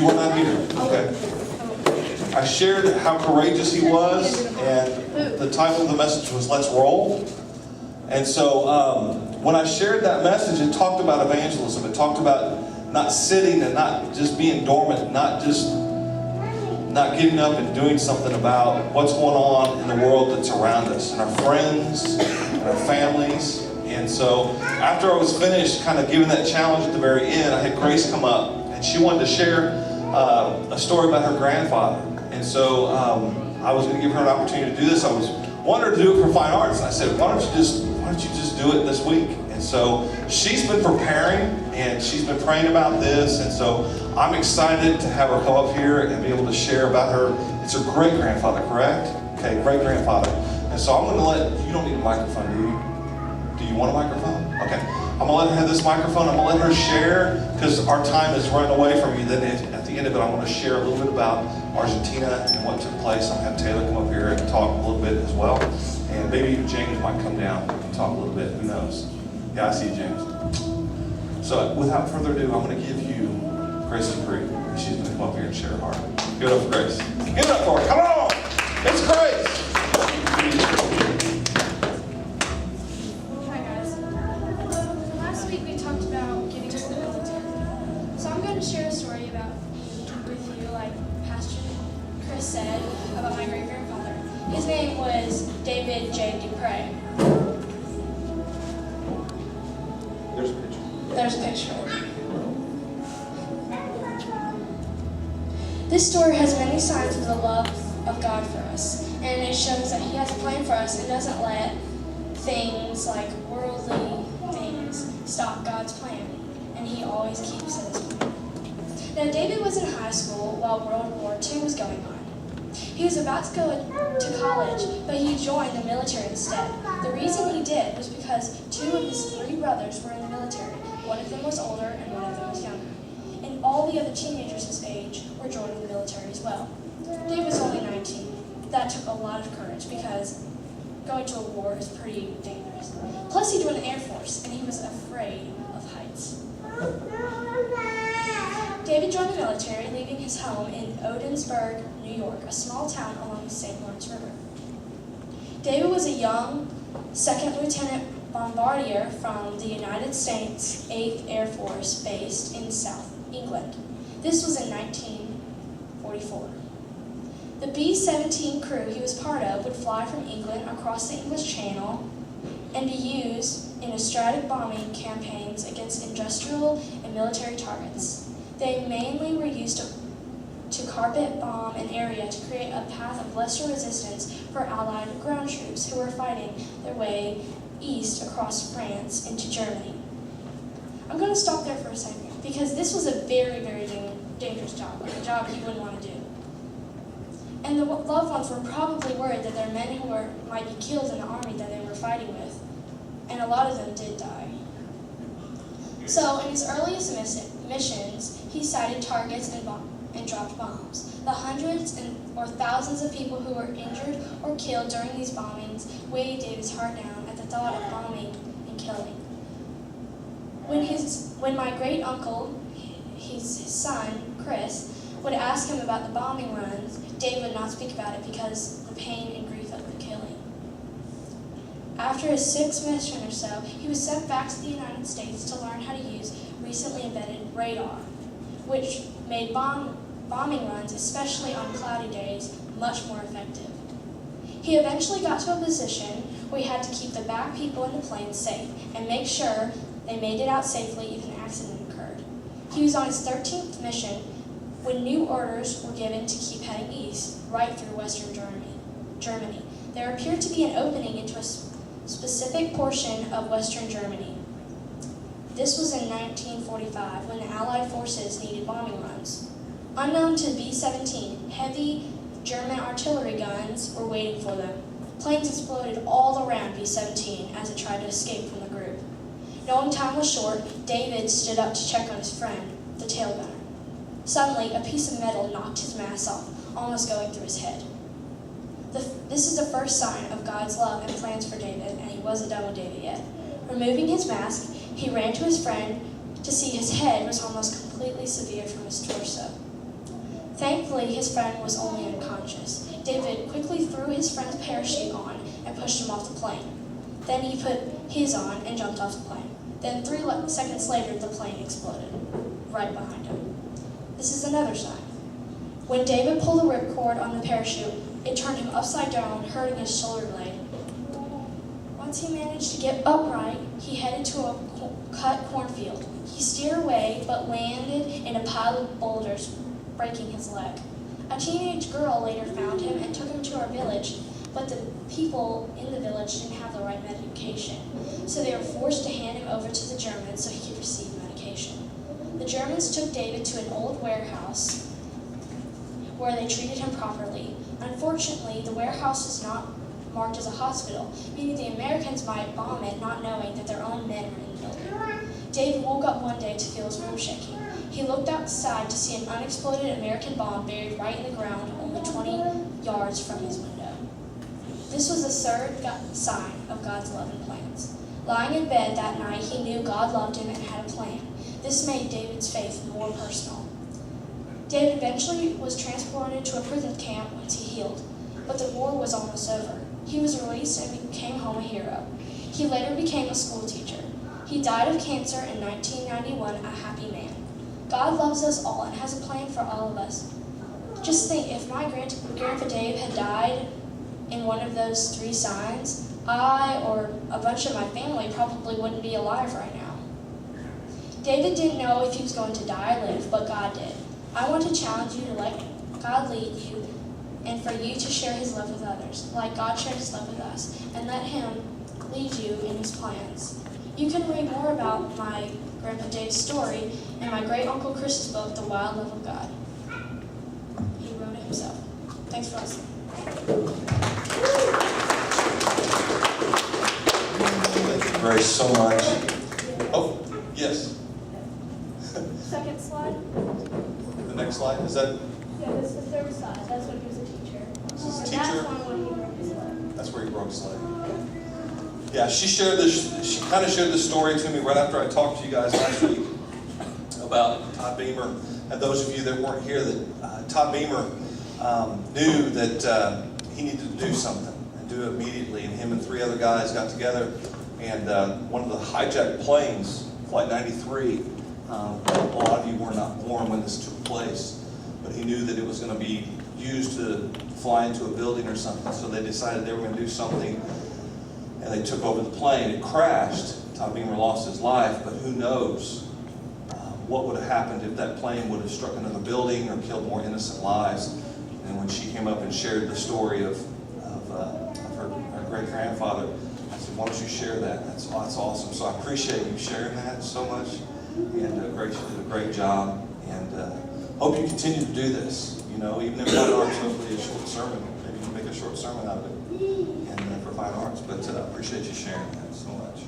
You were not here. Okay. I shared how courageous he was, and the title of the message was "Let's Roll." And so when I shared that message, it talked about evangelism. It talked about not sitting and not just being dormant, not getting up and doing something about what's going on in the world that's around us, and our friends, and our families. And so after I was finished kind of giving that challenge at the very end, I had Grace come up, and she wanted to share a story about her grandfather. And so I was going to give her an opportunity to do this. I wanted her to do it for Fine Arts. And I said, why don't you just do it this week? And so she's been preparing, and she's been praying about this. And so I'm excited to have her come up here and be able to share about her. It's her great-grandfather, correct? Okay, great-grandfather. And so I'm going to you don't need a microphone, do you? Do you want a microphone? Okay. I'm going to let her have this microphone. I'm going to let her share, because our time is running away from you. Then at the end of it, I want to share a little bit about Argentina and what took place. I'm going to have Taylor come up here and talk a little bit as well. And maybe even James might come down and talk a little bit. Who knows? Yeah, I see you, James. So without further ado, I'm going to give you Grace Dupree. She's going to come up here and share her heart. Give it up for Grace. Give it up for her. Come on! It's Grace! Share a story with you, like Pastor Chris said, about my great-grandfather. His name was David J. Dupree. There's a picture. There's a picture. This story has many signs of the love of God for us, and it shows that He has a plan for us and doesn't let things like worldly things stop God's plan, and He always keeps His plan. Now, David was in high school while World War II was going on. He was about to go to college, but he joined the military instead. The reason he did was because two of his three brothers were in the military. One of them was older and one of them was younger. And all the other teenagers his age were joining the military as well. David was only 19. That took a lot of courage because going to a war is pretty dangerous. Plus, he joined the Air Force, and he was afraid of heights. David joined the military, leaving his home in Odensburg, New York, a small town along the St. Lawrence River. David was a young second lieutenant bombardier from the United States 8th Air Force based in South England. This was in 1944. The B-17 crew he was part of would fly from England across the English Channel and be used in strategic bombing campaigns against industrial and military targets. They mainly were used to carpet bomb an area to create a path of lesser resistance for Allied ground troops who were fighting their way east across France into Germany. I'm going to stop there for a second because this was a very, very dangerous job, a job you wouldn't want to do. And the loved ones were probably worried that their men who might be killed in the army that they were fighting with, and a lot of them did die. So in his earliest missions, he sighted targets and dropped bombs. The hundreds or thousands of people who were injured or killed during these bombings weighed David's heart down at the thought of bombing and killing. When my great uncle, his son, Chris, would ask him about the bombing runs, David would not speak about it because the pain and grief of the killing. After his sixth mission or so, he was sent back to the United States to learn how to use recently invented radar, which made bombing runs, especially on cloudy days, much more effective. He eventually got to a position where he had to keep the back people in the plane safe and make sure they made it out safely if an accident occurred. He was on his 13th mission when new orders were given to keep heading east, right through western Germany. There appeared to be an opening into a specific portion of western Germany. This was in 1945 when the Allied forces needed bombing runs. Unknown to B-17, heavy German artillery guns were waiting for them. Planes exploded all around B-17 as it tried to escape from the group. Knowing time was short, David stood up to check on his friend, the tail gunner. Suddenly, a piece of metal knocked his mask off, almost going through his head. This is the first sign of God's love and plans for David, and he wasn't done with David yet. Removing his mask, he ran to his friend to see his head was almost completely severed from his torso. Thankfully, his friend was only unconscious. David quickly threw his friend's parachute on and pushed him off the plane. Then he put his on and jumped off the plane. Then 3 seconds later, the plane exploded right behind him. This is another sign. When David pulled the ripcord on the parachute, it turned him upside down, hurting his shoulder blade. Once he managed to get upright, he headed to a cut cornfield. He steered away, but landed in a pile of boulders, breaking his leg. A teenage girl later found him and took him to our village, but the people in the village didn't have the right medication, so they were forced to hand him over to the Germans so he could receive medication. The Germans took David to an old warehouse where they treated him properly. Unfortunately, the warehouse was not marked as a hospital, meaning the Americans might bomb it, not knowing that their own men were in the building. David woke up one day to feel his room shaking. He looked outside to see an unexploded American bomb buried right in the ground, only 20 yards from his window. This was the third sign of God's love and plans. Lying in bed that night, he knew God loved him and had a plan. This made David's faith more personal. David eventually was transported to a prison camp once he healed, but the war was almost over. He was released and came home a hero. He later became a school teacher. He died of cancer in 1991, a happy man. God loves us all and has a plan for all of us. Just think, if my Grandpa Dave had died in one of those 3 signs, I or a bunch of my family probably wouldn't be alive right now. David didn't know if he was going to die or live, but God did. I want to challenge you to let God lead you and for you to share his love with others, like God shared his love with us, and let him lead you in his plans. You can read more about my Grandpa Dave's story in my great Uncle Chris's book, The Wild Love of God. He wrote it himself. Thanks for listening. Thank you, Grace, so much. Oh, yes. Second slide. The next slide, is that? Yeah, this is the third slide. That's when he was a teacher. This is And teacher? that's when he broke his leg. That's where he broke his leg. Yeah, she kind of shared this story to me right after I talked to you guys last week about Todd Beamer. And those of you that weren't here, that Todd Beamer knew that he needed to do something and do it immediately. And him and 3 other guys got together, and one of the hijacked planes, Flight 93, a lot of you were not born when this took place, but he knew that it was going to be used to fly into a building or something, so they decided they were going to do something, and they took over the plane. It crashed. Todd Beamer lost his life, but who knows what would have happened if that plane would have struck another building or killed more innocent lives. And when she came up and shared the story of her great-grandfather, I said, why don't you share that? That's awesome. So I appreciate you sharing that so much. And Grace, you did a great job. And hope you continue to do this. You know, even if Fine Arts hopefully a short sermon, maybe you can make a short sermon out of it. And for Fine Arts. But I appreciate you sharing that so much.